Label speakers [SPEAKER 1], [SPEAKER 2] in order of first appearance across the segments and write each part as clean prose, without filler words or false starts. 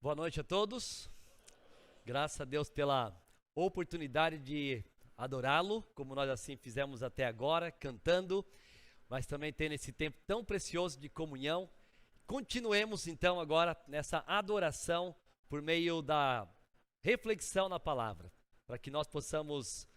[SPEAKER 1] Boa noite a todos. Graças a Deus pela oportunidade de adorá-lo, como nós assim fizemos até agora, cantando, mas também tendo esse tempo tão precioso de comunhão. Continuemos então agora nessa adoração por meio da reflexão na palavra, para que nós possamos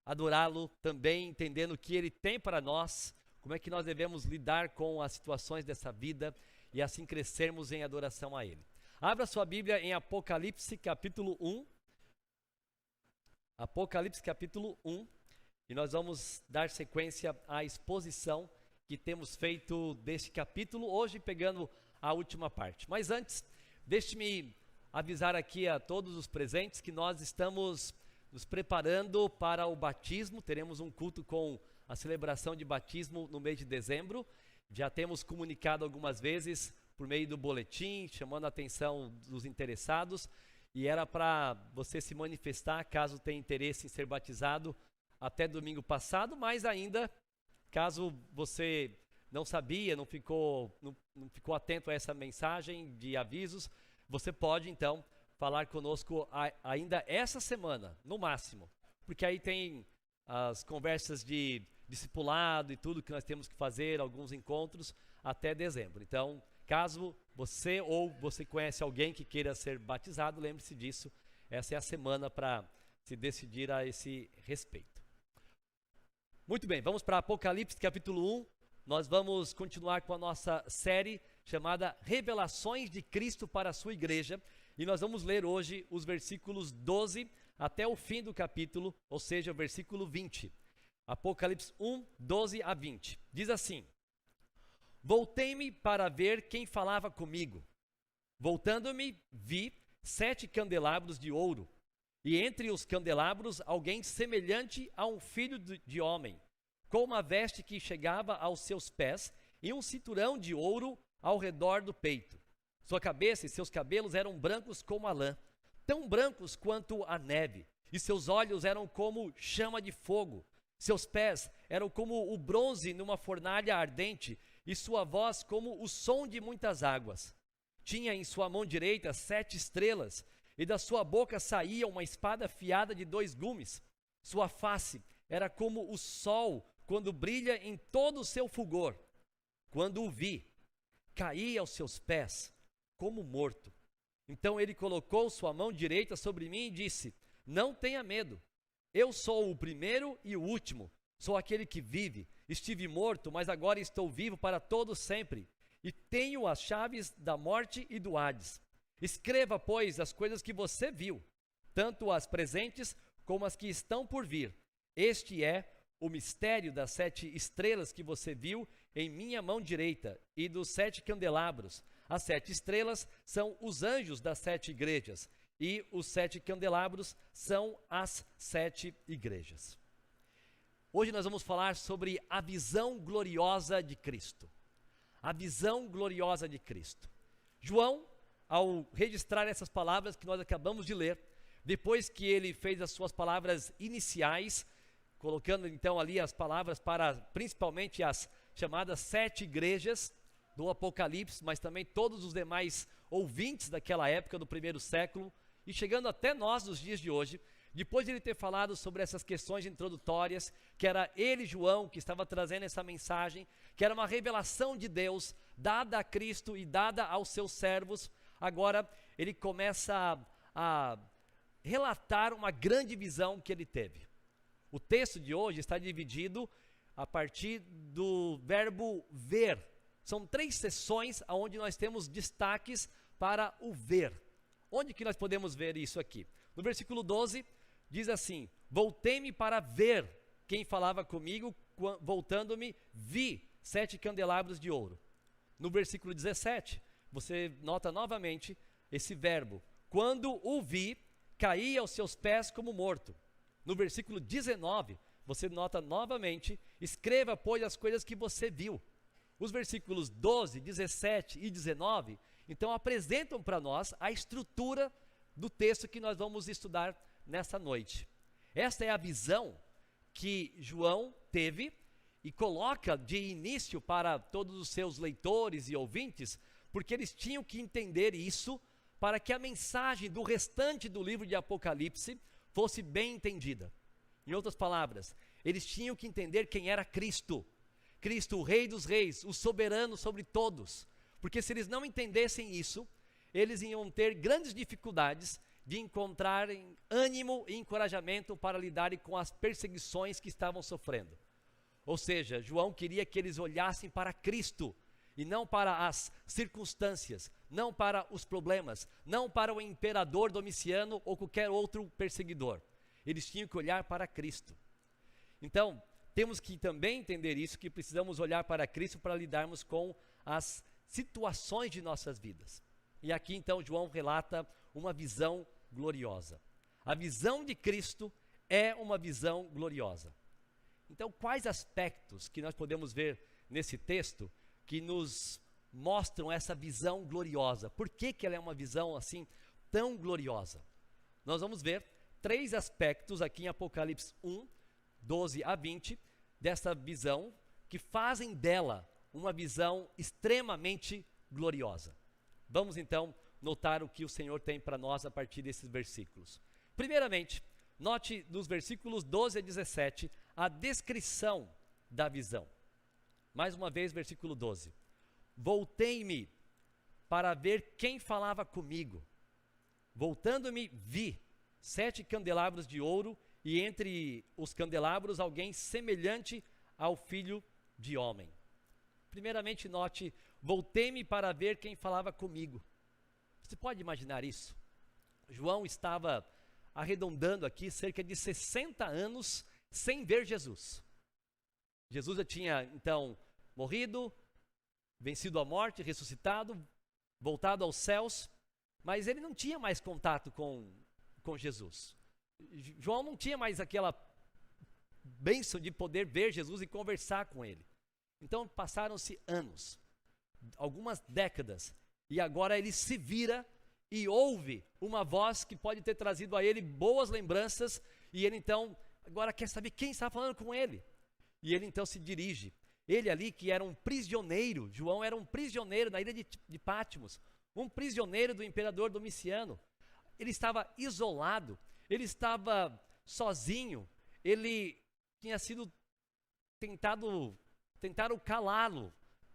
[SPEAKER 1] adorá-lo também entendendo o que ele tem para nós, como é que nós devemos lidar com as situações dessa vida e assim crescermos em adoração a ele. Abra sua Bíblia em Apocalipse capítulo 1. Apocalipse capítulo 1. E nós vamos dar sequência à exposição que temos feito deste capítulo, hoje pegando a última parte. Mas antes, deixe-me avisar aqui a todos os presentes que nós estamos nos preparando para o batismo. Teremos um culto com a celebração de batismo no mês de dezembro. Já temos comunicado algumas vezes por meio do boletim, chamando a atenção dos interessados, e era para você se manifestar caso tenha interesse em ser batizado até domingo passado, mas ainda, caso você não sabia, não ficou atento a essa mensagem de avisos, você pode então falar conosco ainda essa semana, no máximo, porque aí tem as conversas de discipulado e tudo que nós temos que fazer, alguns encontros até dezembro. Então, caso você ou você conhece alguém que queira ser batizado, lembre-se disso, essa é a semana para se decidir a esse respeito. Muito bem, vamos para Apocalipse capítulo 1, nós vamos continuar com a nossa série chamada Revelações de Cristo para a sua Igreja, e nós vamos ler hoje os versículos 12 até o fim do capítulo, ou seja, o versículo 20. Apocalipse 1, 12 a 20, diz assim: Voltei-me para ver quem falava comigo. Voltando-me, vi 7 candelabros de ouro, e entre os candelabros alguém semelhante a um filho de homem, com uma veste que chegava aos seus pés e um cinturão de ouro ao redor do peito. Sua cabeça e seus cabelos eram brancos como a lã, tão brancos quanto a neve, e seus olhos eram como chama de fogo. Seus pés eram como o bronze numa fornalha ardente, e sua voz como o som de muitas águas. Tinha em sua mão direita 7 estrelas, e da sua boca saía uma espada afiada de 2 gumes. Sua face era como o sol quando brilha em todo o seu fulgor. Quando o vi, caí aos seus pés como morto. Então ele colocou sua mão direita sobre mim e disse: Não tenha medo, eu sou o primeiro e o último. Sou aquele que vive. Estive morto, mas agora estou vivo para todo sempre. E tenho as chaves da morte e do Hades. Escreva, pois, as coisas que você viu, tanto as presentes como as que estão por vir. Este é o mistério das 7 estrelas que você viu em minha mão direita e dos 7 candelabros. As 7 estrelas são os anjos das 7 igrejas e os 7 candelabros são as 7 igrejas. Hoje nós vamos falar sobre a visão gloriosa de Cristo. A visão gloriosa de Cristo. João, ao registrar essas palavras que nós acabamos de ler, depois que ele fez as suas palavras iniciais, colocando então ali as palavras para principalmente as chamadas 7 igrejas do Apocalipse, mas também todos os demais ouvintes daquela época, do primeiro século, e chegando até nós nos dias de hoje, depois de ele ter falado sobre essas questões introdutórias, que era ele, João, que estava trazendo essa mensagem, que era uma revelação de Deus, dada a Cristo e dada aos seus servos, agora ele começa a relatar uma grande visão que ele teve. O texto de hoje está dividido a partir do verbo ver. São 3 sessões onde nós temos destaques para o ver. Onde que nós podemos ver isso aqui? No versículo 12, diz assim: Voltei-me para ver quem falava comigo, voltando-me, vi 7 candelabros de ouro. No versículo 17, você nota novamente esse verbo: quando o vi, caí aos seus pés como morto. No versículo 19, você nota novamente: escreva, pois, as coisas que você viu. Os versículos 12, 17 e 19, então apresentam para nós a estrutura do texto que nós vamos estudar nessa noite. Esta é a visão que João teve e coloca de início para todos os seus leitores e ouvintes, porque eles tinham que entender isso para que a mensagem do restante do livro de Apocalipse fosse bem entendida. Em outras palavras, eles tinham que entender quem era Cristo. Cristo, o Rei dos Reis, o soberano sobre todos. Porque se eles não entendessem isso, eles iam ter grandes dificuldades de encontrarem ânimo e encorajamento para lidarem com as perseguições que estavam sofrendo. Ou seja, João queria que eles olhassem para Cristo e não para as circunstâncias, não para os problemas, não para o imperador Domiciano ou qualquer outro perseguidor. Eles tinham que olhar para Cristo. Então, temos que também entender isso, que precisamos olhar para Cristo para lidarmos com as situações de nossas vidas. E aqui então João relata uma visão gloriosa. A visão de Cristo é uma visão gloriosa. Então, quais aspectos que nós podemos ver nesse texto que nos mostram essa visão gloriosa? Por que ela é uma visão assim tão gloriosa? Nós vamos ver 3 aspectos aqui em Apocalipse 1, 12 a 20, dessa visão que fazem dela uma visão extremamente gloriosa. Vamos então notar o que o Senhor tem para nós a partir desses versículos. Primeiramente, note nos versículos 12 a 17 a descrição da visão. Mais uma vez, versículo 12. Voltei-me para ver quem falava comigo. Voltando-me, vi 7 candelabros de ouro e entre os candelabros alguém semelhante ao Filho de Homem. Primeiramente, note, voltei-me para ver quem falava comigo. Você pode imaginar isso? João estava arredondando aqui cerca de 60 anos sem ver Jesus. Jesus já tinha, então, morrido, vencido a morte, ressuscitado, voltado aos céus, mas ele não tinha mais contato com Jesus. João não tinha mais aquela bênção de poder ver Jesus e conversar com ele. Então passaram-se anos, algumas décadas, e agora ele se vira e ouve uma voz que pode ter trazido a ele boas lembranças, e ele então agora quer saber quem está falando com ele. E ele então se dirige. Ele ali que era um prisioneiro, João era um prisioneiro na ilha de Patmos, um prisioneiro do imperador Domiciano. Ele estava isolado, ele estava sozinho, ele tinha sido tentaram calá-lo.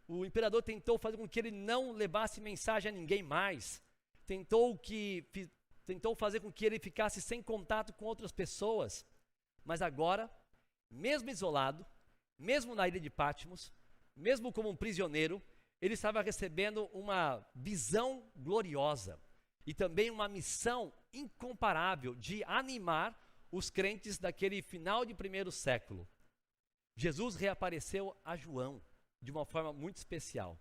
[SPEAKER 1] O imperador tentou fazer com que ele não levasse mensagem a ninguém mais. Tentou fazer com que ele ficasse sem contato com outras pessoas. Mas agora, mesmo isolado, mesmo na ilha de Patmos, mesmo como um prisioneiro, ele estava recebendo uma visão gloriosa e também uma missão incomparável de animar os crentes daquele final de 1º século. Jesus reapareceu a João de uma forma muito especial.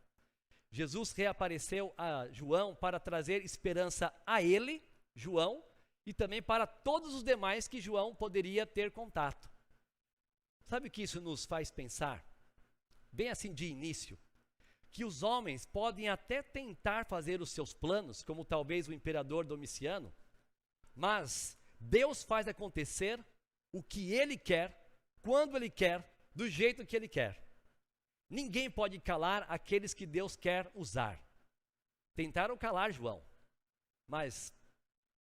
[SPEAKER 1] Jesus reapareceu a João para trazer esperança a ele, João, e também para todos os demais que João poderia ter contato. Sabe o que isso nos faz pensar? Bem assim de início, que os homens podem até tentar fazer os seus planos, como talvez o imperador Domiciano, mas Deus faz acontecer o que Ele quer, quando Ele quer, do jeito que Ele quer. Ninguém pode calar aqueles que Deus quer usar. Tentaram calar João, mas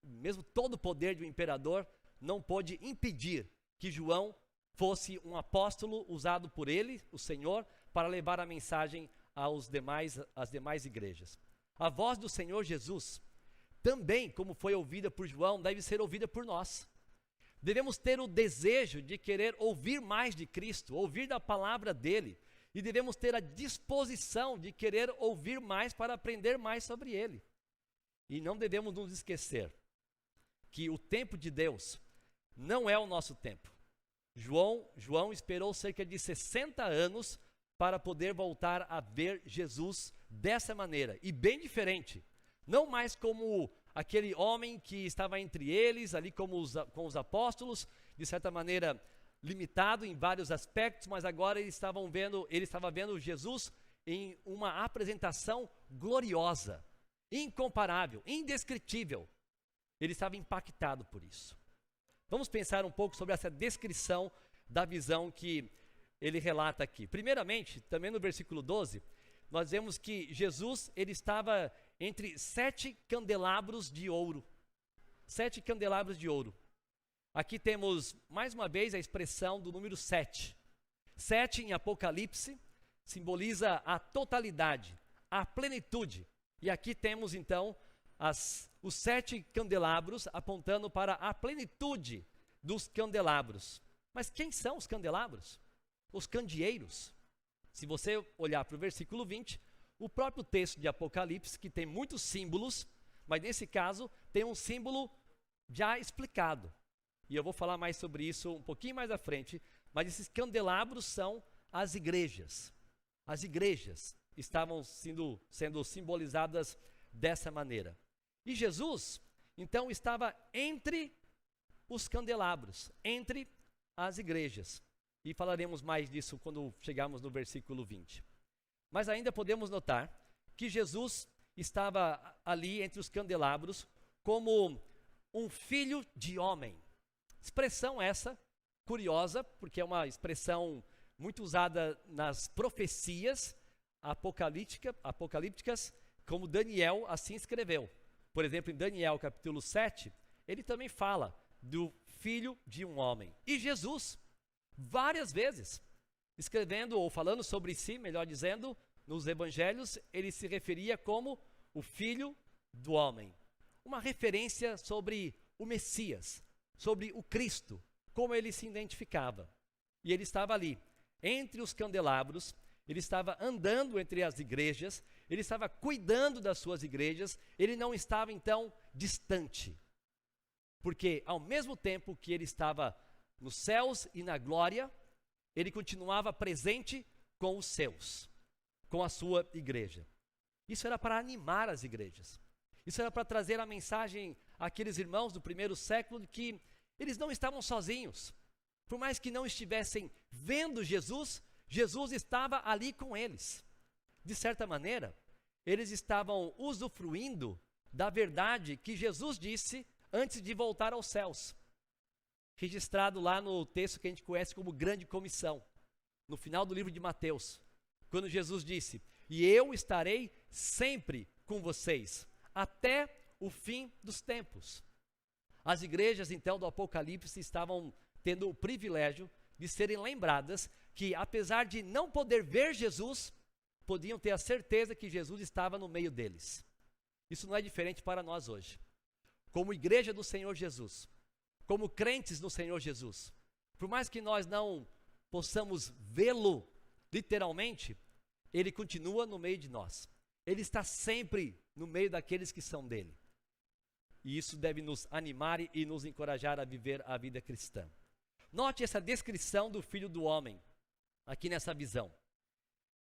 [SPEAKER 1] mesmo todo o poder do imperador não pôde impedir que João fosse um apóstolo usado por ele, o Senhor, para levar a mensagem às demais igrejas. A voz do Senhor Jesus, também como foi ouvida por João, deve ser ouvida por nós. Devemos ter o desejo de querer ouvir mais de Cristo, ouvir da palavra dele, e devemos ter a disposição de querer ouvir mais para aprender mais sobre ele. E não devemos nos esquecer que o tempo de Deus não é o nosso tempo. João esperou cerca de 60 anos para poder voltar a ver Jesus dessa maneira, e bem diferente, não mais como aquele homem que estava entre eles, ali com os apóstolos, de certa maneira limitado em vários aspectos, mas agora ele estava vendo Jesus em uma apresentação gloriosa, incomparável, indescritível. Ele estava impactado por isso. Vamos pensar um pouco sobre essa descrição da visão que ele relata aqui. Primeiramente, também no versículo 12, nós vemos que Jesus, ele estava entre 7 candelabros de ouro. 7 candelabros de ouro. Aqui temos, mais uma vez, a expressão do número 7. 7 em Apocalipse simboliza a totalidade, a plenitude. E aqui temos, então, os 7 candelabros apontando para a plenitude dos candelabros. Mas quem são os candelabros? Os candeeiros. Se você olhar para o versículo 20, o próprio texto de Apocalipse, que tem muitos símbolos, mas nesse caso tem um símbolo já explicado. E eu vou falar mais sobre isso um pouquinho mais à frente, mas esses candelabros são as igrejas. As igrejas estavam sendo simbolizadas dessa maneira. E Jesus, então, estava entre os candelabros, entre as igrejas. E falaremos mais disso quando chegarmos no versículo 20. Mas ainda podemos notar que Jesus estava ali entre os candelabros como um filho de homem. Expressão essa, curiosa, porque é uma expressão muito usada nas profecias apocalípticas, como Daniel assim escreveu. Por exemplo, em Daniel capítulo 7, ele também fala do filho de um homem. E Jesus, várias vezes, escrevendo ou falando sobre si, melhor dizendo, nos evangelhos, ele se referia como o filho do homem. Uma referência sobre o Messias, sobre o Cristo, como ele se identificava. E ele estava ali, entre os candelabros, ele estava andando entre as igrejas, ele estava cuidando das suas igrejas, ele não estava então distante. Porque ao mesmo tempo que ele estava nos céus e na glória, ele continuava presente com os seus, com a sua igreja. Isso era para animar as igrejas. Isso era para trazer a mensagem àqueles irmãos do primeiro século de que eles não estavam sozinhos. Por mais que não estivessem vendo Jesus, Jesus estava ali com eles. De certa maneira, eles estavam usufruindo da verdade que Jesus disse antes de voltar aos céus. Registrado lá no texto que a gente conhece como Grande Comissão, no final do livro de Mateus, quando Jesus disse: "E eu estarei sempre com vocês, até o fim dos tempos." As igrejas, então, do Apocalipse estavam tendo o privilégio de serem lembradas que, apesar de não poder ver Jesus, podiam ter a certeza que Jesus estava no meio deles. Isso não é diferente para nós hoje. Como igreja do Senhor Jesus, como crentes no Senhor Jesus, por mais que nós não possamos vê-lo literalmente, ele continua no meio de nós. Ele está sempre no meio daqueles que são dele. E isso deve nos animar e nos encorajar a viver a vida cristã. Note essa descrição do Filho do Homem, aqui nessa visão.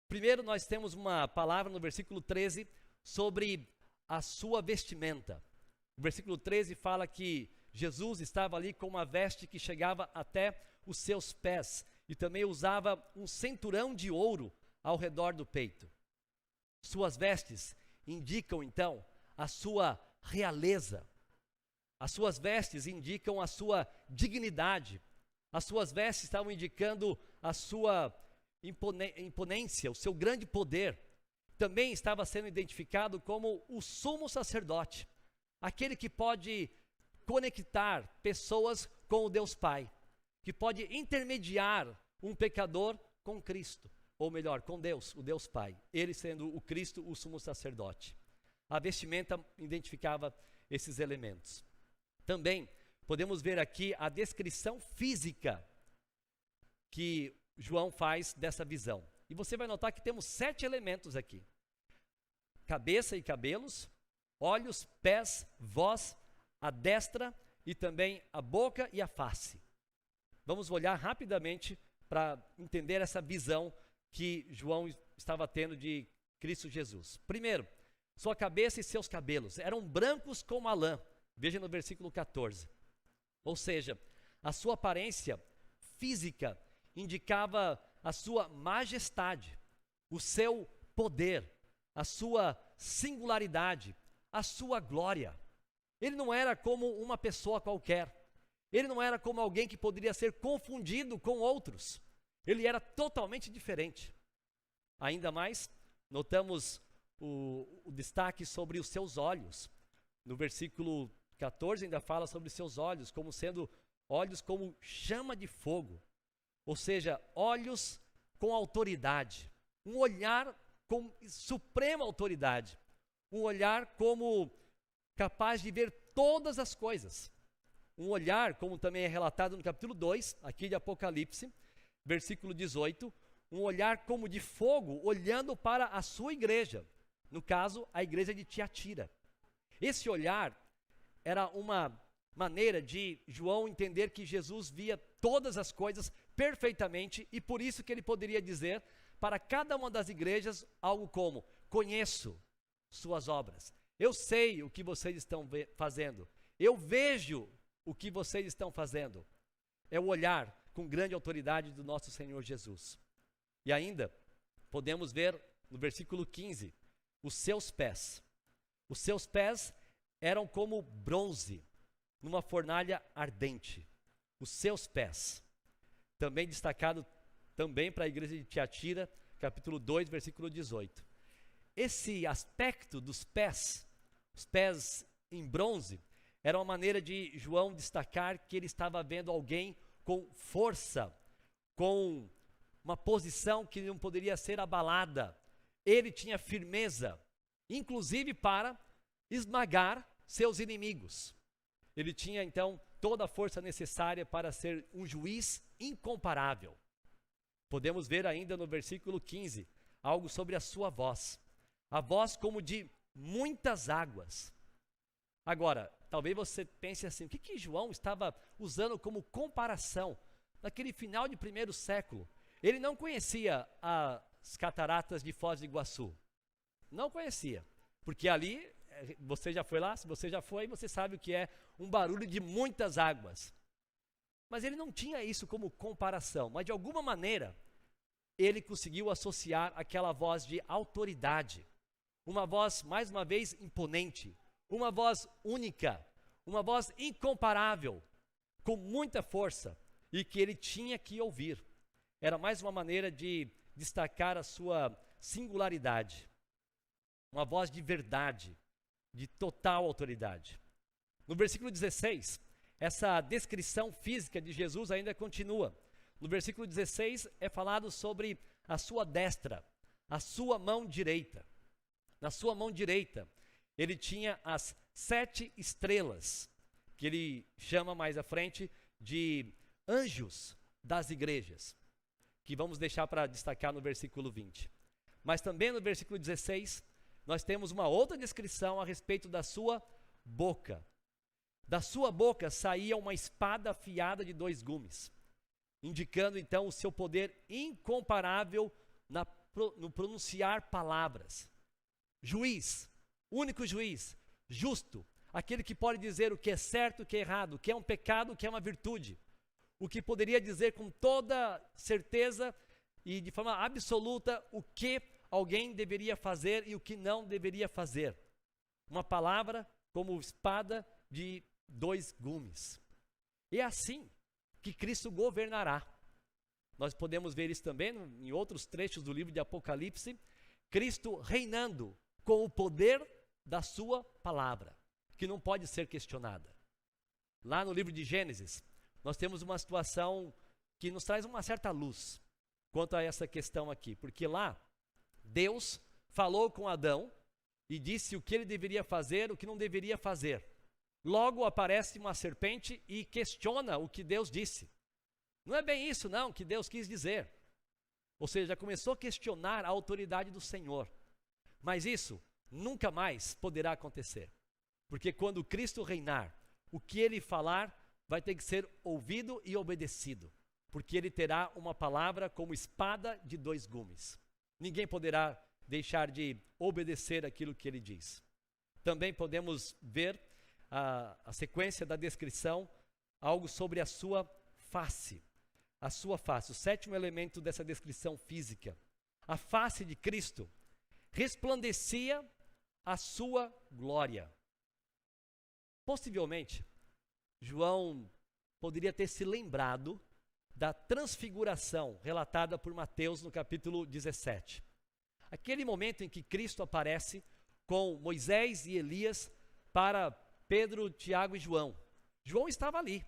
[SPEAKER 1] Primeiro, nós temos uma palavra no versículo 13 sobre a sua vestimenta. O versículo 13 fala que Jesus estava ali com uma veste que chegava até os seus pés e também usava um cinturão de ouro ao redor do peito. Suas vestes indicam, então, a sua realeza. As suas vestes indicam a sua dignidade. As suas vestes estavam indicando a sua imponência, o seu grande poder. Também estava sendo identificado como o sumo sacerdote, aquele que pode conectar pessoas com o Deus Pai, que pode intermediar um pecador com Cristo, ou melhor, com Deus, o Deus Pai, ele sendo o Cristo, o sumo sacerdote. A vestimenta identificava esses elementos. Também podemos ver aqui a descrição física que João faz dessa visão. E você vai notar que temos 7 elementos aqui: cabeça e cabelos, olhos, pés, voz, a destra e também a boca e a face. Vamos olhar rapidamente para entender essa visão que João estava tendo de Cristo Jesus. Primeiro, sua cabeça e seus cabelos eram brancos como a lã. Veja no versículo 14. Ou seja, a sua aparência física indicava a sua majestade, o seu poder, a sua singularidade, a sua glória. Ele não era como uma pessoa qualquer. Ele não era como alguém que poderia ser confundido com outros. Ele era totalmente diferente. Ainda mais, notamos o destaque sobre os seus olhos. No versículo 14 ainda fala sobre seus olhos, como sendo olhos como chama de fogo. Ou seja, olhos com autoridade. Um olhar com suprema autoridade. Um olhar como capaz de ver todas as coisas. Um olhar, como também é relatado no capítulo 2, aqui de Apocalipse, versículo 18, um olhar como de fogo, olhando para a sua igreja. No caso, a igreja de Tiatira. Esse olhar era uma maneira de João entender que Jesus via todas as coisas perfeitamente e por isso que ele poderia dizer para cada uma das igrejas algo como: conheço suas obras, eu sei o que vocês estão fazendo, eu vejo o que vocês estão fazendo. É o olhar com grande autoridade do nosso Senhor Jesus. E ainda podemos ver no versículo 15, os seus pés. Os seus pés eram como bronze numa fornalha ardente. Os seus pés. Também destacado também para a igreja de Tiatira, capítulo 2, versículo 18. Esse aspecto dos pés, os pés em bronze, era uma maneira de João destacar que ele estava vendo alguém com força, com uma posição que não poderia ser abalada. Ele tinha firmeza, inclusive para esmagar seus inimigos. Ele tinha então toda a força necessária para ser um juiz incomparável. Podemos ver ainda no versículo 15, algo sobre a sua voz. A voz como de muitas águas. Agora, talvez você pense assim, o que João estava usando como comparação? Naquele final de primeiro século, ele não conhecia as cataratas de Foz do Iguaçu. Não conhecia, porque ali, você já foi lá? Se você já foi, você sabe o que é um barulho de muitas águas. Mas ele não tinha isso como comparação, mas de alguma maneira, ele conseguiu associar aquela voz de autoridade. Uma voz, mais uma vez, imponente. Uma voz única, uma voz incomparável, com muita força, e que ele tinha que ouvir. Era mais uma maneira de destacar a sua singularidade. Uma voz de verdade, de total autoridade. No versículo 16, essa descrição física de Jesus ainda continua. No versículo 16 é falado sobre a sua destra, a sua mão direita. Na sua mão direita, ele tinha as 7 estrelas, que ele chama mais à frente de anjos das igrejas, que vamos deixar para destacar no versículo 20. Mas também no versículo 16, nós temos uma outra descrição a respeito da sua boca. Da sua boca saía uma espada afiada de 2 gumes, indicando então o seu poder incomparável no pronunciar palavras. Juiz, único juiz, justo, aquele que pode dizer o que é certo, o que é errado, o que é um pecado, o que é uma virtude. O que poderia dizer com toda certeza e de forma absoluta o que alguém deveria fazer e o que não deveria fazer. Uma palavra como espada de 2 gumes. E é assim que Cristo governará. Nós podemos ver isso também em outros trechos do livro de Apocalipse, Cristo reinando com o poder da sua palavra, que não pode ser questionada. Lá no livro de Gênesis, nós temos uma situação que nos traz uma certa luz quanto a essa questão aqui, porque lá Deus falou com Adão e disse o que ele deveria fazer, o que não deveria fazer. Logo aparece uma serpente e questiona o que Deus disse. Não é bem isso não que Deus quis dizer. Ou seja, começou a questionar a autoridade do Senhor. Mas isso nunca mais poderá acontecer. Porque quando Cristo reinar, o que ele falar vai ter que ser ouvido e obedecido. Porque ele terá uma palavra como espada de 2 gumes. Ninguém poderá deixar de obedecer aquilo que ele diz. Também podemos ver a sequência da descrição, algo sobre a sua face. A sua face, o 7º elemento dessa descrição física. A face de Cristo resplandecia a sua glória. Possivelmente, João poderia ter se lembrado da transfiguração relatada por Mateus no capítulo 17. aquele momento em que Cristo aparece com Moisés e Elias para Pedro, Tiago e João. João estava ali,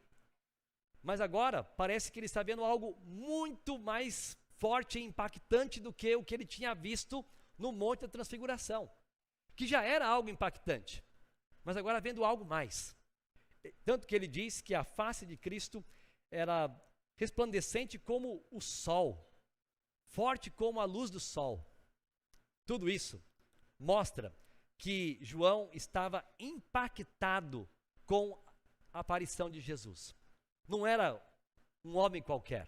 [SPEAKER 1] mas agora parece que ele está vendo algo muito mais forte e impactante do que o que ele tinha visto no Monte da Transfiguração, que já era algo impactante, mas agora vendo algo mais. Tanto que ele diz que a face de Cristo era resplandecente como o sol, forte como a luz do sol. Tudo isso mostra que João estava impactado com a aparição de Jesus. Não era um homem qualquer,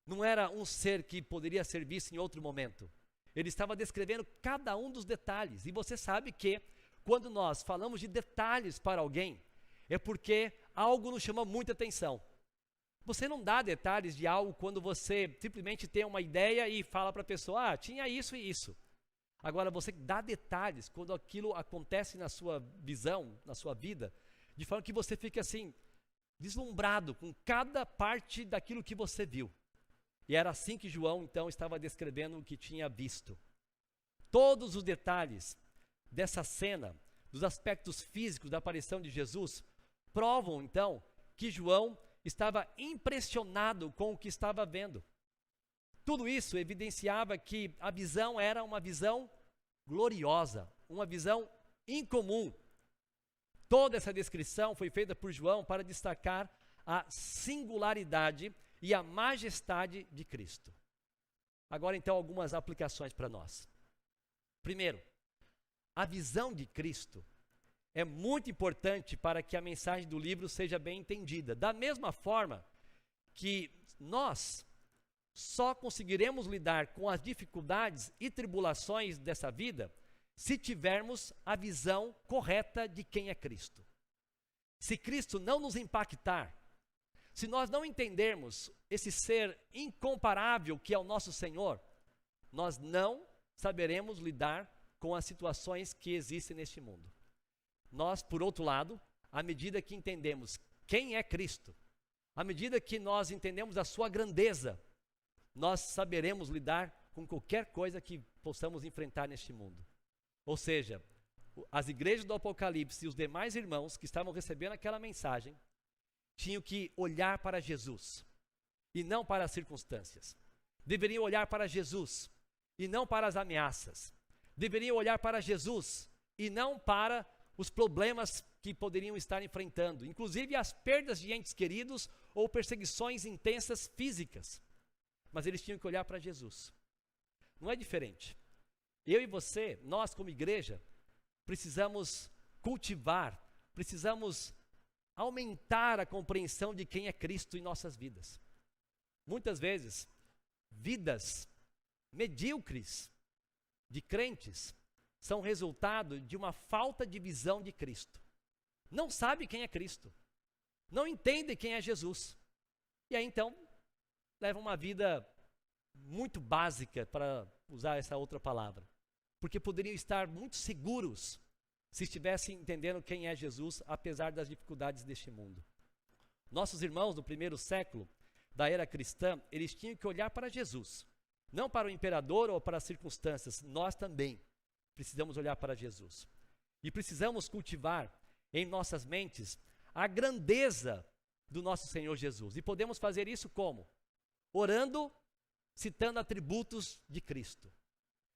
[SPEAKER 1] não era um ser que poderia ser visto em outro momento. Ele estava descrevendo cada um dos detalhes, e você sabe que quando nós falamos de detalhes para alguém, é porque algo nos chama muita atenção. Você não dá detalhes de algo quando você simplesmente tem uma ideia e fala para a pessoa, tinha isso e isso. Agora, você dá detalhes quando aquilo acontece na sua visão, na sua vida, de forma que você fica assim, deslumbrado com cada parte daquilo que você viu. E era assim que João, então, estava descrevendo o que tinha visto. Todos os detalhes dessa cena, dos aspectos físicos da aparição de Jesus, provam, então, que João estava impressionado com o que estava vendo. Tudo isso evidenciava que a visão era uma visão gloriosa, uma visão incomum. Toda essa descrição foi feita por João para destacar a singularidade e a majestade de Cristo. Agora, então, algumas aplicações para nós. Primeiro, a visão de Cristo é muito importante para que a mensagem do livro seja bem entendida. Da mesma forma que nós só conseguiremos lidar com as dificuldades e tribulações dessa vida se tivermos a visão correta de quem é Cristo. Se Cristo não nos impactar, se nós não entendermos esse ser incomparável que é o nosso Senhor, nós não saberemos lidar com as situações que existem neste mundo. Nós, por outro lado, à medida que entendemos quem é Cristo, à medida que nós entendemos a sua grandeza, nós saberemos lidar com qualquer coisa que possamos enfrentar neste mundo. Ou seja, as igrejas do Apocalipse e os demais irmãos que estavam recebendo aquela mensagem tinham que olhar para Jesus e não para as circunstâncias. Deveriam olhar para Jesus e não para as ameaças. Deveriam olhar para Jesus e não para os problemas que poderiam estar enfrentando, inclusive as perdas de entes queridos ou perseguições intensas físicas. Mas eles tinham que olhar para Jesus. Não é diferente. Eu e você, nós como igreja, precisamos cultivar, precisamos aumentar a compreensão de quem é Cristo em nossas vidas. Muitas vezes, vidas medíocres de crentes são resultado de uma falta de visão de Cristo. Não sabe quem é Cristo, não entende quem é Jesus. E aí então, levam uma vida muito básica, para usar essa outra palavra, porque poderiam estar muito seguros se estivessem entendendo quem é Jesus, apesar das dificuldades deste mundo. Nossos irmãos do primeiro século da era cristã, eles tinham que olhar para Jesus, não para o imperador ou para as circunstâncias. Nós também precisamos olhar para Jesus. E precisamos cultivar em nossas mentes a grandeza do nosso Senhor Jesus. E podemos fazer isso como? Orando, citando atributos de Cristo,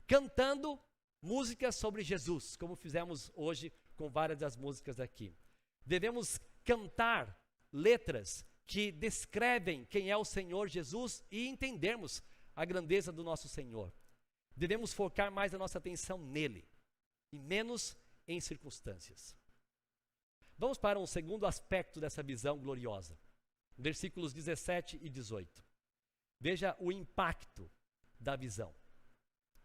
[SPEAKER 1] cantando músicas sobre Jesus, como fizemos hoje com várias das músicas aqui. Devemos cantar letras que descrevem quem é o Senhor Jesus e entendermos a grandeza do nosso Senhor. Devemos focar mais a nossa atenção nele e menos em circunstâncias. Vamos para um segundo aspecto dessa visão gloriosa. Versículos 17 e 18. Veja o impacto da visão.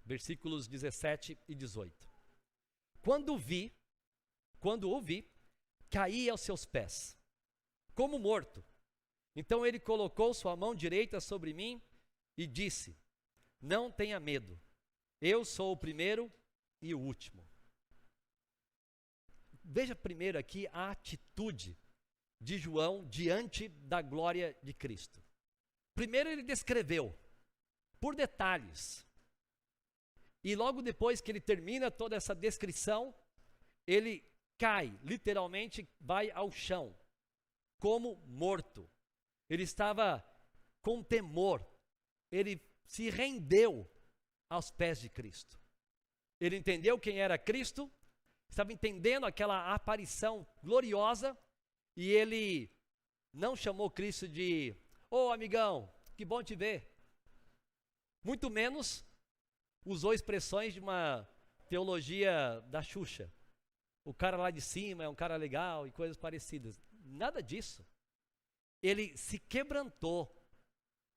[SPEAKER 1] Versículos 17 e 18. Quando o vi, caí aos seus pés, como morto. Então ele colocou sua mão direita sobre mim e disse: não tenha medo, eu sou o primeiro e o último. Veja primeiro aqui a atitude de João diante da glória de Cristo. Primeiro ele descreveu, por detalhes, E logo depois que ele termina toda essa descrição, ele cai, literalmente vai ao chão, como morto. Ele estava com temor, ele se rendeu aos pés de Cristo. Ele entendeu quem era Cristo, estava entendendo aquela aparição gloriosa, e ele não chamou Cristo de, ô amigão, que bom te ver. Muito menos usou expressões de uma teologia da Xuxa. O cara lá de cima é um cara legal e coisas parecidas. Nada disso. Ele se quebrantou,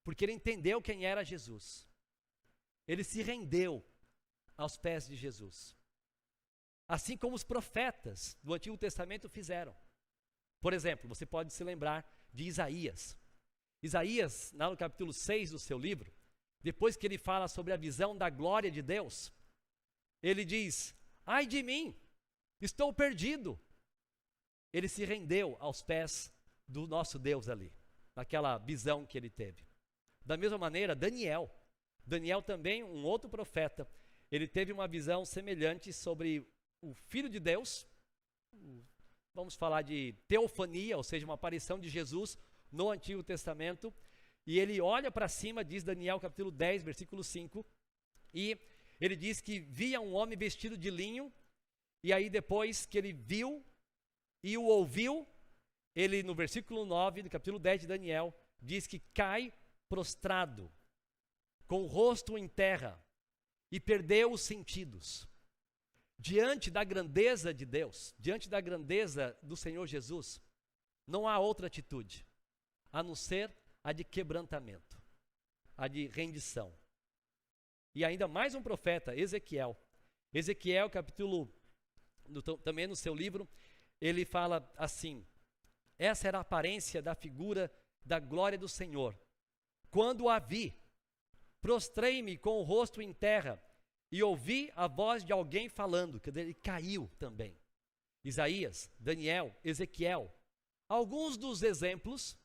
[SPEAKER 1] porque ele entendeu quem era Jesus. Ele se rendeu aos pés de Jesus. Assim como os profetas do Antigo Testamento fizeram. Por exemplo, você pode se lembrar de Isaías. Isaías, lá no capítulo 6 do seu livro, depois que ele fala sobre a visão da glória de Deus, ele diz, ai de mim, estou perdido. Ele se rendeu aos pés do nosso Deus ali, naquela visão que ele teve. Da mesma maneira, Daniel também, um outro profeta, ele teve uma visão semelhante sobre o Filho de Deus, vamos falar de teofania, ou seja, uma aparição de Jesus no Antigo Testamento, e ele olha para cima, diz Daniel capítulo 10, versículo 5, e ele diz que via um homem vestido de linho, e aí depois que ele viu e o ouviu, ele no versículo 9, do capítulo 10 de Daniel, diz que cai prostrado, com o rosto em terra, e perdeu os sentidos. Diante da grandeza de Deus, diante da grandeza do Senhor Jesus, não há outra atitude, a não ser a de quebrantamento, a de rendição. E ainda mais um profeta, Ezequiel. Ezequiel, capítulo, também no seu livro, ele fala assim, essa era a aparência da figura da glória do Senhor. Quando a vi, prostrei-me com o rosto em terra e ouvi a voz de alguém falando, que ele caiu também. Isaías, Daniel, Ezequiel, alguns dos exemplos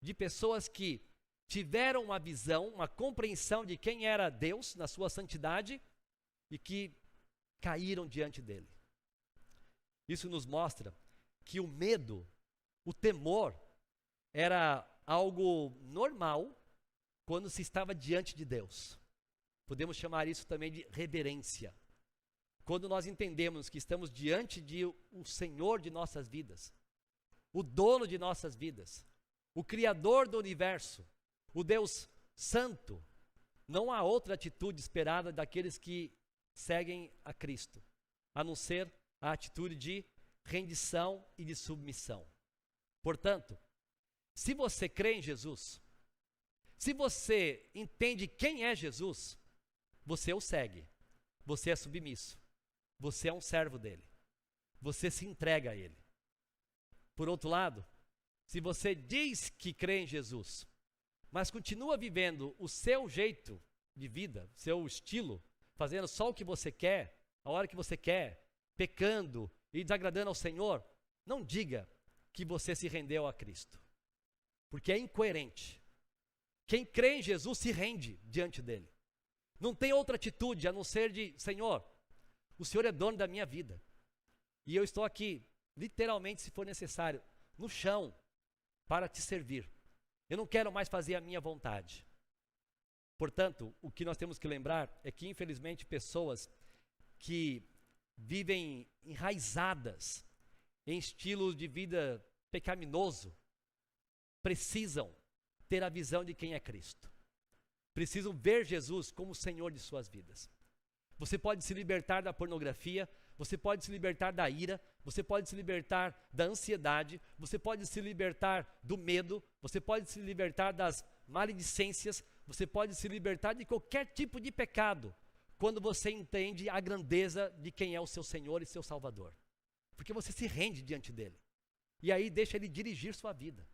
[SPEAKER 1] de pessoas que tiveram uma visão, uma compreensão de quem era Deus na sua santidade e que caíram diante dele. Isso nos mostra que o medo, o temor, era algo normal quando se estava diante de Deus. Podemos chamar isso também de reverência. Quando nós entendemos que estamos diante de o Senhor de nossas vidas, o dono de nossas vidas, o Criador do universo, o Deus Santo, não há outra atitude esperada daqueles que seguem a Cristo, a não ser a atitude de rendição e de submissão. Portanto, se você crê em Jesus, se você entende quem é Jesus, você o segue, você é submisso, você é um servo dele, você se entrega a ele. Por outro lado, se você diz que crê em Jesus, mas continua vivendo o seu jeito de vida, seu estilo, fazendo só o que você quer, a hora que você quer, pecando e desagradando ao Senhor, não diga que você se rendeu a Cristo, porque é incoerente. Quem crê em Jesus se rende diante dele. Não tem outra atitude a não ser de, Senhor, o Senhor é dono da minha vida. E eu estou aqui, literalmente, se for necessário, no chão, para te servir. Eu não quero mais fazer a minha vontade. Portanto, o que nós temos que lembrar é que, infelizmente, pessoas que vivem enraizadas em estilos de vida pecaminoso, precisam ter a visão de quem é Cristo. Precisam ver Jesus como o Senhor de suas vidas. Você pode se libertar da pornografia, você pode se libertar da ira, você pode se libertar da ansiedade, você pode se libertar do medo, você pode se libertar das maledicências, você pode se libertar de qualquer tipo de pecado, quando você entende a grandeza de quem é o seu Senhor e seu Salvador. Porque você se rende diante dele. E aí deixa ele dirigir sua vida.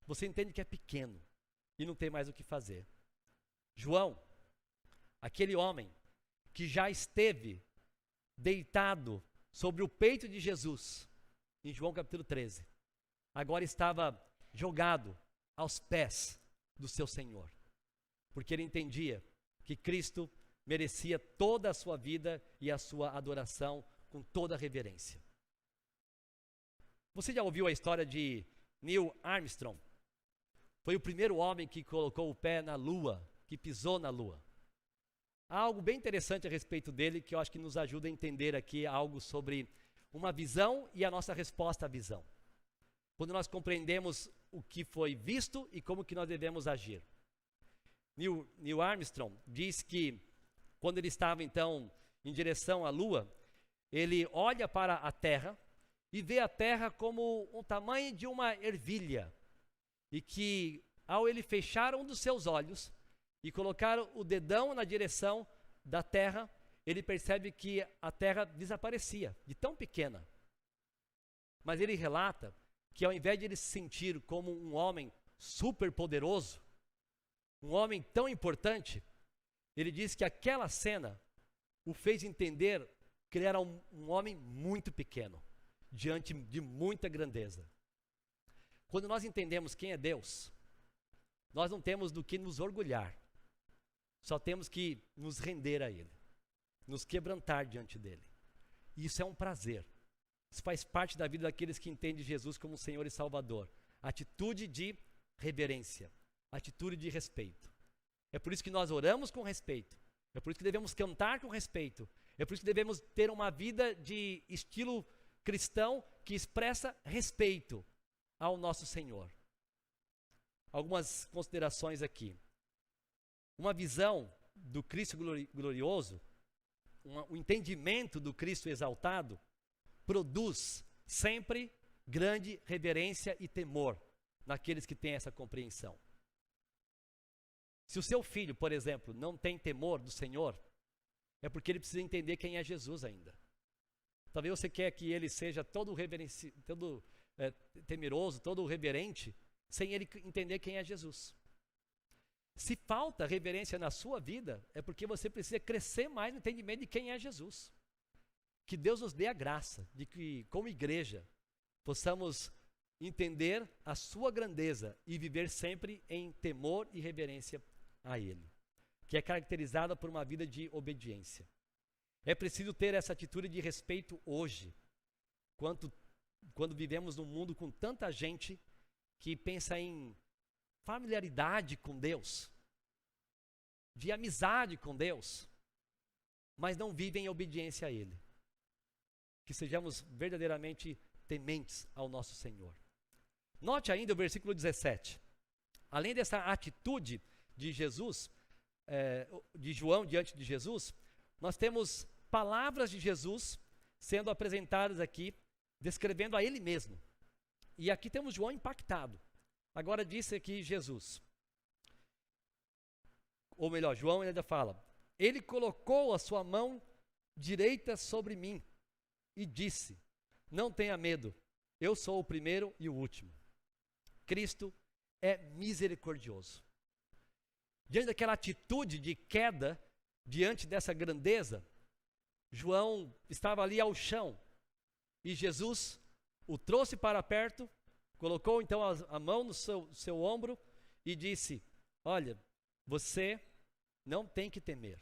[SPEAKER 1] Você entende que é pequeno e não tem mais o que fazer. João, aquele homem que já esteve deitado sobre o peito de Jesus, em João capítulo 13, agora estava jogado aos pés do seu Senhor, porque ele entendia que Cristo merecia toda a sua vida e a sua adoração com toda a reverência. Você já ouviu a história de Neil Armstrong? Foi o primeiro homem que colocou o pé na Lua, que pisou na Lua. Há algo bem interessante a respeito dele que eu acho que nos ajuda a entender aqui algo sobre uma visão e a nossa resposta à visão. Quando nós compreendemos o que foi visto e como que nós devemos agir. Neil Armstrong diz que quando ele estava então em direção à Lua, ele olha para a Terra e vê a Terra como o tamanho de uma ervilha. E que ao ele fechar um dos seus olhos e colocar o dedão na direção da Terra, ele percebe que a Terra desaparecia, de tão pequena. Mas ele relata que ao invés de ele se sentir como um homem super poderoso, um homem tão importante, ele diz que aquela cena o fez entender que ele era um homem muito pequeno, diante de muita grandeza. Quando nós entendemos quem é Deus, nós não temos do que nos orgulhar, só temos que nos render a Ele, nos quebrantar diante dEle. E isso é um prazer, isso faz parte da vida daqueles que entendem Jesus como Senhor e Salvador. Atitude de reverência, atitude de respeito. É por isso que nós oramos com respeito, é por isso que devemos cantar com respeito, é por isso que devemos ter uma vida de estilo cristão que expressa respeito ao nosso Senhor. Algumas considerações aqui. Uma visão do Cristo glorioso, um entendimento do Cristo exaltado, produz sempre grande reverência e temor naqueles que têm essa compreensão. Se o seu filho, por exemplo, não tem temor do Senhor, é porque ele precisa entender quem é Jesus ainda. Talvez você quer que ele seja todo temeroso, todo reverente, sem ele entender quem é Jesus. Se falta reverência na sua vida, é porque você precisa crescer mais no entendimento de quem é Jesus. Que Deus nos dê a graça de que, como igreja, possamos entender a sua grandeza e viver sempre em temor e reverência a Ele, que é caracterizada por uma vida de obediência. É preciso ter essa atitude de respeito hoje, quando vivemos num mundo com tanta gente que pensa em familiaridade com Deus, de amizade com Deus, mas não vivem em obediência a Ele. Que sejamos verdadeiramente tementes ao nosso Senhor. Note ainda o versículo 17. Além dessa atitude de Jesus, de João diante de Jesus, nós temos palavras de Jesus sendo apresentadas aqui, descrevendo a Ele mesmo. E aqui temos João impactado. Agora disse aqui Jesus, ou melhor, João ainda fala, Ele colocou a sua mão direita sobre mim e disse, não tenha medo, eu sou o primeiro e o último. Cristo é misericordioso. Diante daquela atitude de queda, diante dessa grandeza, João estava ali ao chão e Jesus o trouxe para perto, colocou então a mão no seu ombro e disse, olha, você não tem que temer,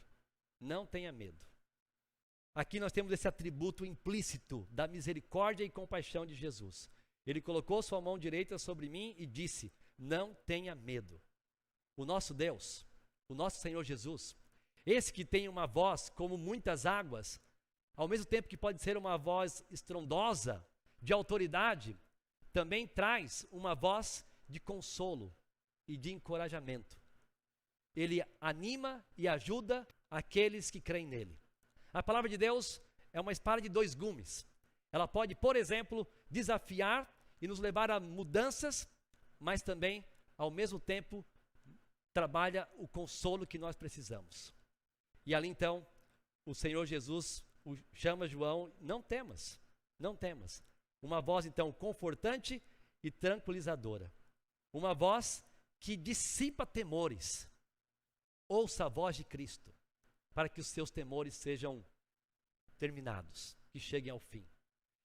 [SPEAKER 1] não tenha medo. Aqui nós temos esse atributo implícito da misericórdia e compaixão de Jesus. Ele colocou sua mão direita sobre mim e disse, não tenha medo. O nosso Deus, o nosso Senhor Jesus, esse que tem uma voz como muitas águas, ao mesmo tempo que pode ser uma voz estrondosa, de autoridade, também traz uma voz de consolo e de encorajamento. Ele anima e ajuda aqueles que creem nele. A palavra de Deus é uma espada de dois gumes. Ela pode, por exemplo, desafiar e nos levar a mudanças, mas também, ao mesmo tempo, trabalha o consolo que nós precisamos. E ali então, o Senhor Jesus chama João, não temas, não temas. Uma voz então confortante e tranquilizadora. Uma voz que dissipa temores. Ouça a voz de Cristo, para que os seus temores sejam terminados, que cheguem ao fim.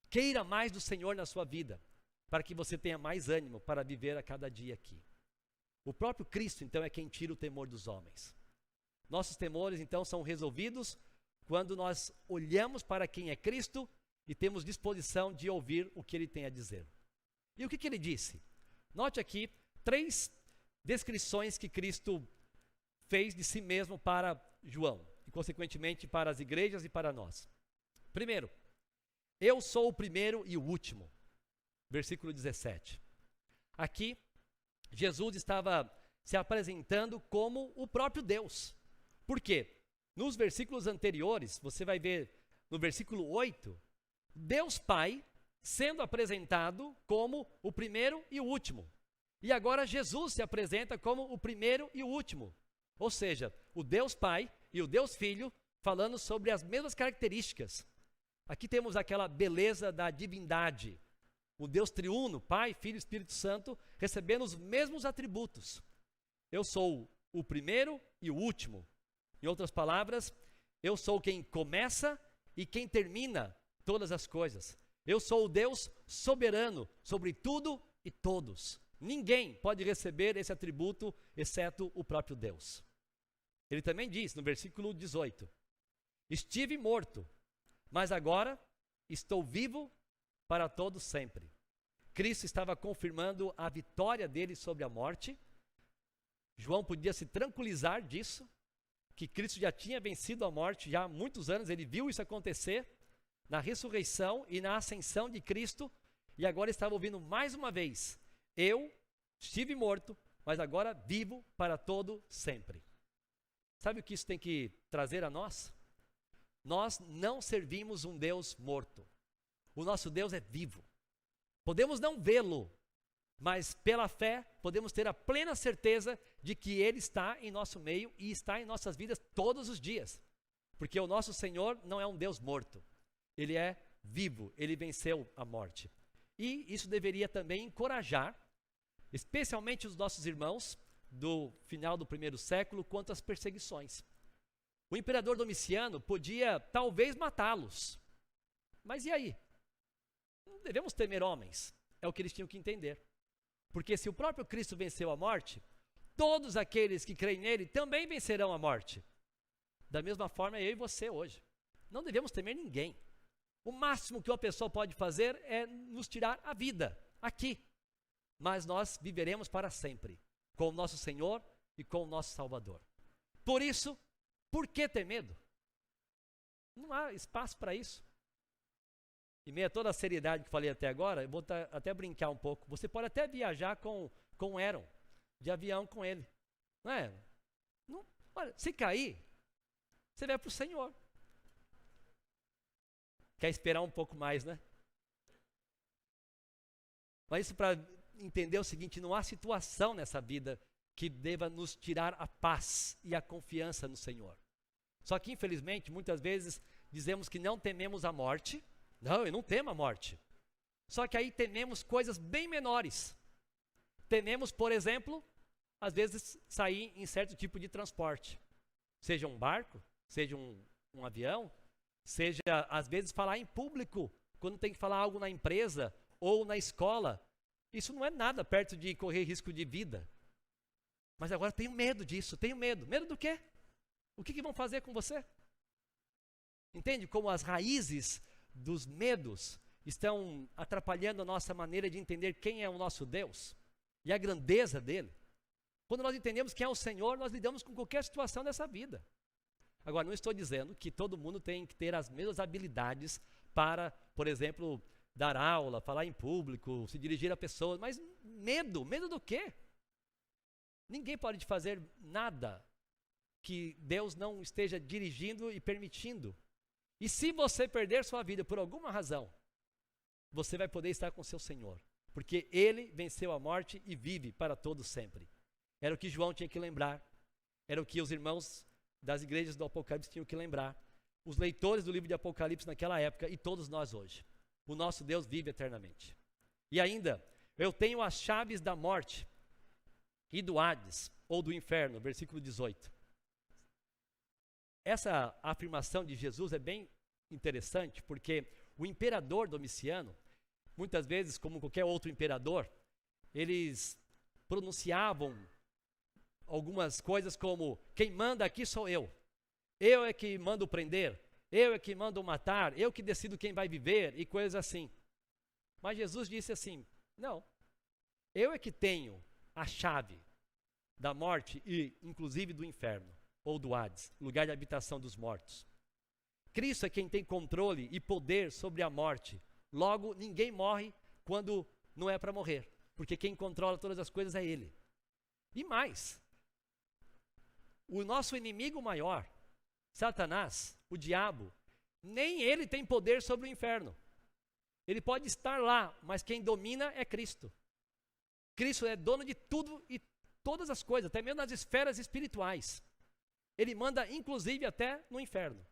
[SPEAKER 1] Queira mais do Senhor na sua vida, para que você tenha mais ânimo para viver a cada dia aqui. O próprio Cristo, então, é quem tira o temor dos homens. Nossos temores, então, são resolvidos quando nós olhamos para quem é Cristo e temos disposição de ouvir o que Ele tem a dizer. E o que Ele disse? Note aqui 3 descrições que Cristo fez de si mesmo para João, e consequentemente para as igrejas e para nós. Primeiro, eu sou o primeiro e o último. Versículo 17. Aqui, Jesus estava se apresentando como o próprio Deus. Por quê? Nos versículos anteriores, você vai ver no versículo 8, Deus Pai sendo apresentado como o primeiro e o último. E agora Jesus se apresenta como o primeiro e o último. Ou seja, o Deus Pai e o Deus Filho falando sobre as mesmas características. Aqui temos aquela beleza da divindade. O Deus triuno, Pai, Filho e Espírito Santo, recebendo os mesmos atributos. Eu sou o primeiro e o último. Em outras palavras, eu sou quem começa e quem termina todas as coisas. Eu sou o Deus soberano sobre tudo e todos. Ninguém pode receber esse atributo, exceto o próprio Deus. Ele também diz, no versículo 18, estive morto, mas agora estou vivo para todo sempre. Cristo estava confirmando a vitória dele sobre a morte. João podia se tranquilizar disso, que Cristo já tinha vencido a morte já há muitos anos, ele viu isso acontecer na ressurreição e na ascensão de Cristo, e agora estava ouvindo mais uma vez, eu estive morto, mas agora vivo para todo sempre. Sabe o que isso tem que trazer a nós? Nós não servimos um Deus morto. O nosso Deus é vivo. Podemos não vê-lo, mas pela fé podemos ter a plena certeza de que Ele está em nosso meio e está em nossas vidas todos os dias. Porque o nosso Senhor não é um Deus morto. Ele é vivo, Ele venceu a morte. E isso deveria também encorajar, especialmente os nossos irmãos do final do primeiro século, quanto às perseguições. O imperador Domiciano podia talvez matá-los. Mas e aí? Não devemos temer homens. É o que eles tinham que entender. Porque se o próprio Cristo venceu a morte, todos aqueles que creem nele também vencerão a morte. Da mesma forma, eu e você hoje. Não devemos temer ninguém. O máximo que uma pessoa pode fazer é nos tirar a vida, aqui. Mas nós viveremos para sempre, com o nosso Senhor e com o nosso Salvador. Por isso, por que ter medo? Não há espaço para isso. Em meio a toda a seriedade que falei até agora, eu vou até brincar um pouco. Você pode até viajar com o Aaron, de avião com ele. Não é? Não, olha, se cair, você vai para o Senhor. Quer esperar um pouco mais, né? Mas isso para entender o seguinte, não há situação nessa vida que deva nos tirar a paz e a confiança no Senhor. Só que, infelizmente, muitas vezes dizemos que não tememos a morte. Não, eu não temo a morte. Só que aí tememos coisas bem menores. Tememos, por exemplo, às vezes sair em certo tipo de transporte. Seja um barco, seja um avião, seja, às vezes, falar em público, quando tem que falar algo na empresa ou na escola. Isso não é nada perto de correr risco de vida. Mas agora tenho medo disso, tenho medo. Medo do quê? O que vão fazer com você? Entende como as raízes dos medos estão atrapalhando a nossa maneira de entender quem é o nosso Deus e a grandeza dele? Quando nós entendemos quem é o Senhor, nós lidamos com qualquer situação dessa vida. Agora, não estou dizendo que todo mundo tem que ter as mesmas habilidades para, por exemplo, dar aula, falar em público, se dirigir a pessoas, mas medo do quê? Ninguém pode fazer nada que Deus não esteja dirigindo e permitindo. E se você perder sua vida por alguma razão, você vai poder estar com seu Senhor, porque Ele venceu a morte e vive para todo sempre. Era o que João tinha que lembrar, era o que os irmãos das igrejas do Apocalipse tinham que lembrar, os leitores do livro de Apocalipse naquela época e todos nós hoje. O nosso Deus vive eternamente. E ainda, eu tenho as chaves da morte e do Hades, ou do inferno, versículo 18. Essa afirmação de Jesus é bem interessante, porque o imperador Domiciano, muitas vezes, como qualquer outro imperador, eles pronunciavam algumas coisas como: quem manda aqui sou eu é que mando prender, eu é que mando matar, eu que decido quem vai viver e coisas assim. Mas Jesus disse assim: não, eu é que tenho a chave da morte e inclusive do inferno, ou do Hades, lugar de habitação dos mortos. Cristo é quem tem controle e poder sobre a morte. Logo, ninguém morre quando não é para morrer, porque quem controla todas as coisas é Ele. E mais, o nosso inimigo maior, Satanás, o diabo, nem ele tem poder sobre o inferno. Ele pode estar lá, mas quem domina é Cristo. Cristo é dono de tudo e todas as coisas, até mesmo nas esferas espirituais. Ele manda inclusive até no inferno.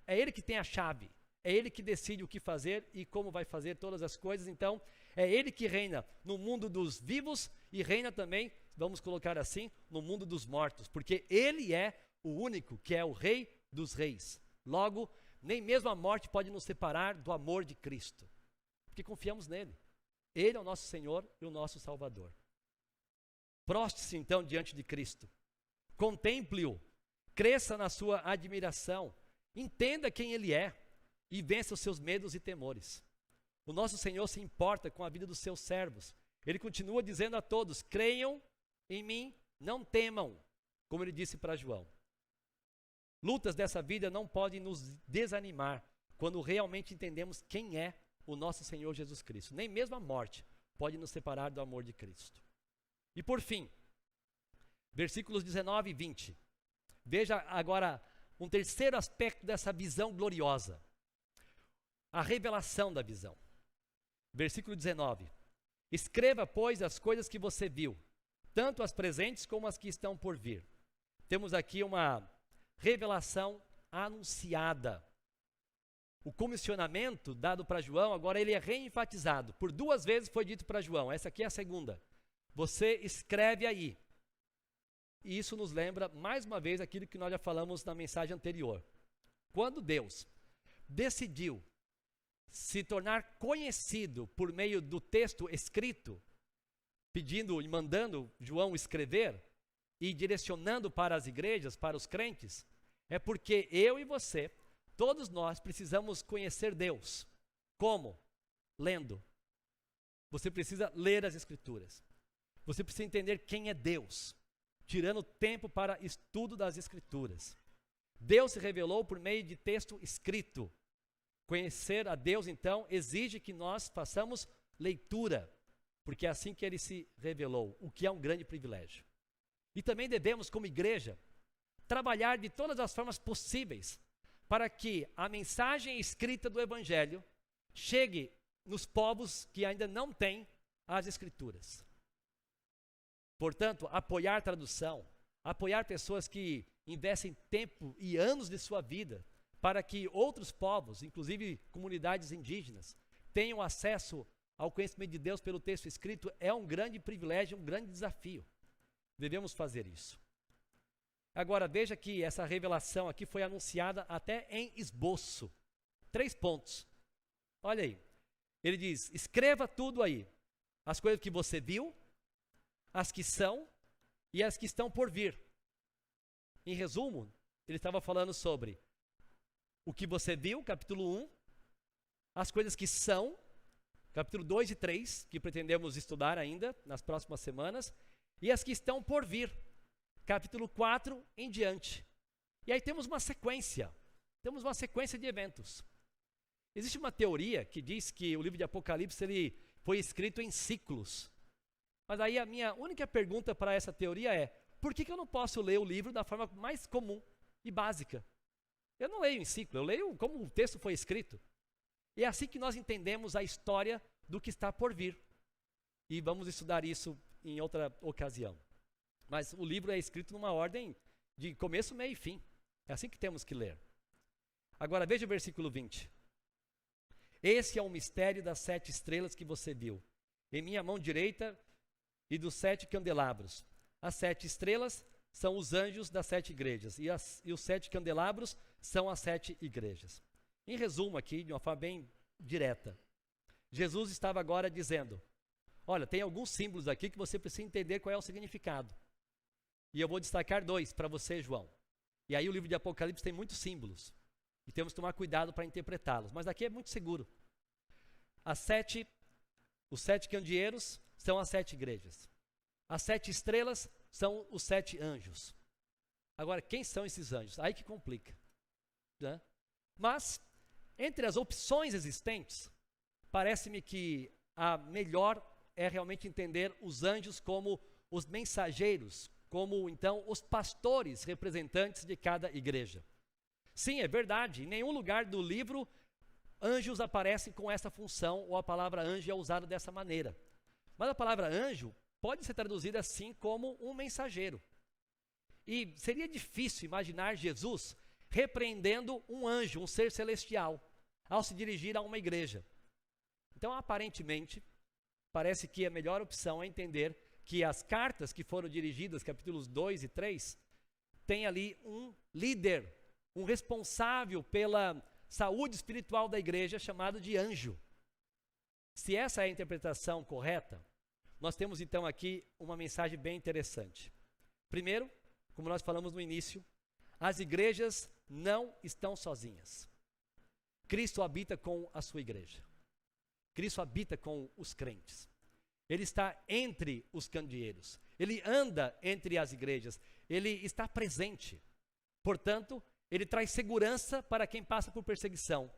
[SPEAKER 1] É Ele que tem a chave, é Ele que decide o que fazer e como vai fazer todas as coisas. Então, é Ele que reina no mundo dos vivos e reina também, vamos colocar assim, no mundo dos mortos, porque Ele é o único que é o Rei dos Reis. Logo, nem mesmo a morte pode nos separar do amor de Cristo, porque confiamos nele. Ele é o nosso Senhor e o nosso Salvador. Proste-se então diante de Cristo, contemple-o, cresça na sua admiração, entenda quem Ele é e vença os seus medos e temores. O nosso Senhor se importa com a vida dos seus servos. Ele continua dizendo a todos: creiam em mim, não temam, como Ele disse para João. Lutas dessa vida não podem nos desanimar quando realmente entendemos quem é o nosso Senhor Jesus Cristo. Nem mesmo a morte pode nos separar do amor de Cristo. E por fim, versículos 19 e 20. Veja agora um terceiro aspecto dessa visão gloriosa. A revelação da visão. Versículo 19. Escreva, pois, as coisas que você viu, tanto as presentes como as que estão por vir. Temos aqui uma revelação anunciada. O comissionamento dado para João, agora ele é reenfatizado. Por 2 vezes foi dito para João, essa aqui é a segunda. Você escreve aí. E isso nos lembra, mais uma vez, aquilo que nós já falamos na mensagem anterior. Quando Deus decidiu se tornar conhecido por meio do texto escrito, pedindo e mandando João escrever e direcionando para as igrejas, para os crentes, é porque eu e você, todos nós precisamos conhecer Deus. Como? Lendo. Você precisa ler as Escrituras. Você precisa entender quem é Deus, tirando tempo para estudo das Escrituras. Deus se revelou por meio de texto escrito. Conhecer a Deus, então, exige que nós façamos leitura, porque é assim que Ele se revelou, o que é um grande privilégio. E também devemos, como igreja, trabalhar de todas as formas possíveis para que a mensagem escrita do Evangelho chegue nos povos que ainda não têm as Escrituras. Portanto, apoiar tradução, apoiar pessoas que investem tempo e anos de sua vida para que outros povos, inclusive comunidades indígenas, tenham acesso ao conhecimento de Deus pelo texto escrito, é um grande privilégio, um grande desafio. Devemos fazer isso. Agora, veja que essa revelação aqui foi anunciada até em esboço. 3 pontos. Olha aí. Ele diz: escreva tudo aí. As coisas que você viu, as que são e as que estão por vir. Em resumo, ele estava falando sobre o que você viu, capítulo 1, as coisas que são, capítulo 2 e 3, que pretendemos estudar ainda nas próximas semanas, e as que estão por vir, capítulo 4 em diante. E aí temos uma sequência de eventos. Existe uma teoria que diz que o livro de Apocalipse ele foi escrito em ciclos. Mas aí a minha única pergunta para essa teoria é: por que eu não posso ler o livro da forma mais comum e básica? Eu não leio em ciclo, eu leio como o texto foi escrito. E é assim que nós entendemos a história do que está por vir. E vamos estudar isso em outra ocasião. Mas o livro é escrito numa ordem de começo, meio e fim. É assim que temos que ler. Agora veja o versículo 20. Esse é o mistério das 7 estrelas que você viu em minha mão direita e dos 7 candelabros. As 7 estrelas são os anjos das 7 igrejas e os 7 candelabros são as 7 igrejas. Em resumo aqui, de uma forma bem direta, Jesus estava agora dizendo: olha, tem alguns símbolos aqui que você precisa entender qual é o significado. E eu vou destacar 2 para você, João. E aí o livro de Apocalipse tem muitos símbolos. E temos que tomar cuidado para interpretá-los. Mas aqui é muito seguro. Os 7 candeeiros são as 7 igrejas. As 7 estrelas são os 7 anjos. Agora, quem são esses anjos? Aí que complica, né? Mas, entre as opções existentes, parece-me que a melhor é realmente entender os anjos como os mensageiros, como então os pastores representantes de cada igreja. Sim, é verdade, em nenhum lugar do livro anjos aparecem com essa função, ou a palavra anjo é usada dessa maneira. Mas a palavra anjo pode ser traduzida assim como um mensageiro. E seria difícil imaginar Jesus repreendendo um anjo, um ser celestial, ao se dirigir a uma igreja. Então, aparentemente, parece que a melhor opção é entender que as cartas que foram dirigidas, capítulos 2 e 3, tem ali um líder, um responsável pela saúde espiritual da igreja, chamado de anjo. Se essa é a interpretação correta, nós temos então aqui uma mensagem bem interessante. Primeiro, como nós falamos no início, as igrejas não estão sozinhas. Cristo habita com a sua igreja. Cristo habita com os crentes. Ele está entre os candeeiros. Ele anda entre as igrejas. Ele está presente. Portanto, ele traz segurança para quem passa por perseguição.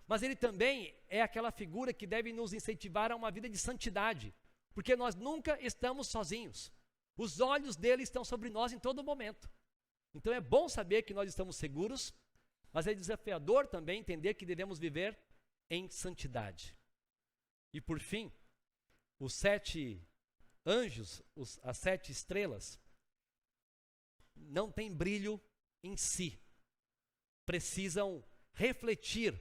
[SPEAKER 1] Mas ele também é aquela figura que deve nos incentivar a uma vida de santidade, porque nós nunca estamos sozinhos. Os olhos dele estão sobre nós em todo momento. Então é bom saber que nós estamos seguros, mas é desafiador também entender que devemos viver em santidade. E por fim, os 7 anjos, as 7 estrelas, não têm brilho em si. Precisam refletir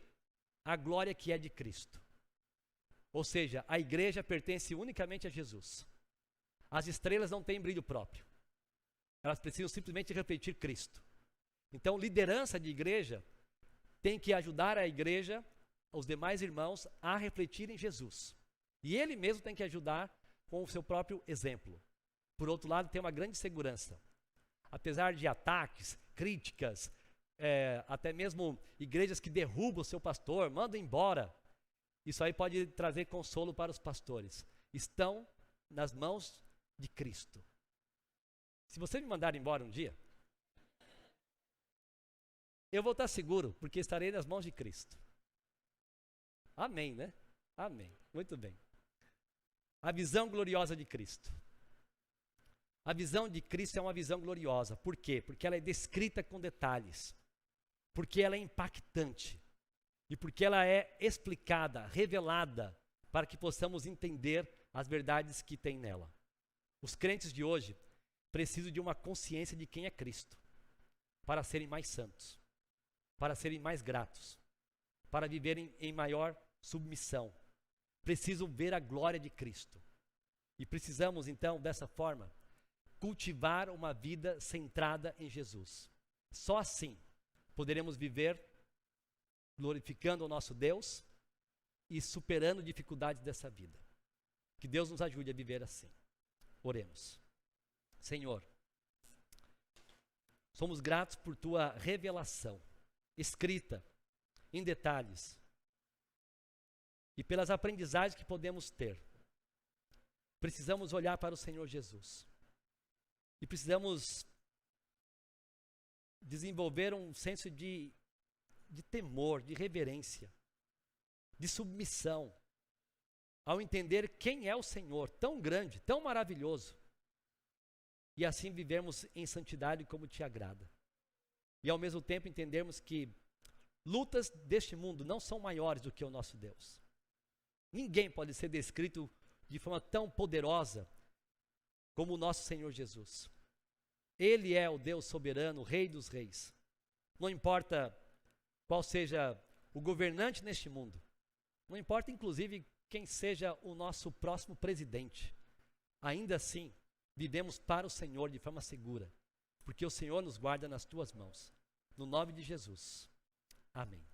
[SPEAKER 1] a glória que é de Cristo. Ou seja, a igreja pertence unicamente a Jesus. As estrelas não têm brilho próprio. Elas precisam simplesmente refletir Cristo. Então, liderança de igreja tem que ajudar a igreja, os demais irmãos, a refletirem Jesus. E ele mesmo tem que ajudar com o seu próprio exemplo. Por outro lado, tem uma grande segurança. Apesar de ataques, críticas, até mesmo igrejas que derrubam o seu pastor, mandam embora, isso aí pode trazer consolo para os pastores. Estão nas mãos de Cristo. Se você me mandar embora um dia, eu vou estar seguro, porque estarei nas mãos de Cristo. Amém, né? Amém. Muito bem. A visão gloriosa de Cristo. A visão de Cristo é uma visão gloriosa. Por quê? Porque ela é descrita com detalhes. Porque ela é impactante. E porque ela é explicada, revelada, para que possamos entender as verdades que tem nela. Os crentes de hoje precisam de uma consciência de quem é Cristo, para serem mais santos, para serem mais gratos, para viverem em maior submissão. Precisam ver a glória de Cristo. E precisamos, então, dessa forma, cultivar uma vida centrada em Jesus. Só assim poderemos viver glorificando o nosso Deus e superando dificuldades dessa vida. Que Deus nos ajude a viver assim. Oremos. Senhor, somos gratos por tua revelação, escrita em detalhes, e pelas aprendizagens que podemos ter. Precisamos olhar para o Senhor Jesus. E precisamos desenvolver um senso de temor, de reverência, de submissão, ao entender quem é o Senhor, tão grande, tão maravilhoso, e assim vivermos em santidade como te agrada. E ao mesmo tempo entendermos que lutas deste mundo não são maiores do que o nosso Deus. Ninguém pode ser descrito de forma tão poderosa como o nosso Senhor Jesus. Ele é o Deus soberano, o Rei dos reis. Não importa qual seja o governante neste mundo. Não importa, inclusive, quem seja o nosso próximo presidente. Ainda assim, vivemos para o Senhor de forma segura, porque o Senhor nos guarda nas tuas mãos. No nome de Jesus. Amém.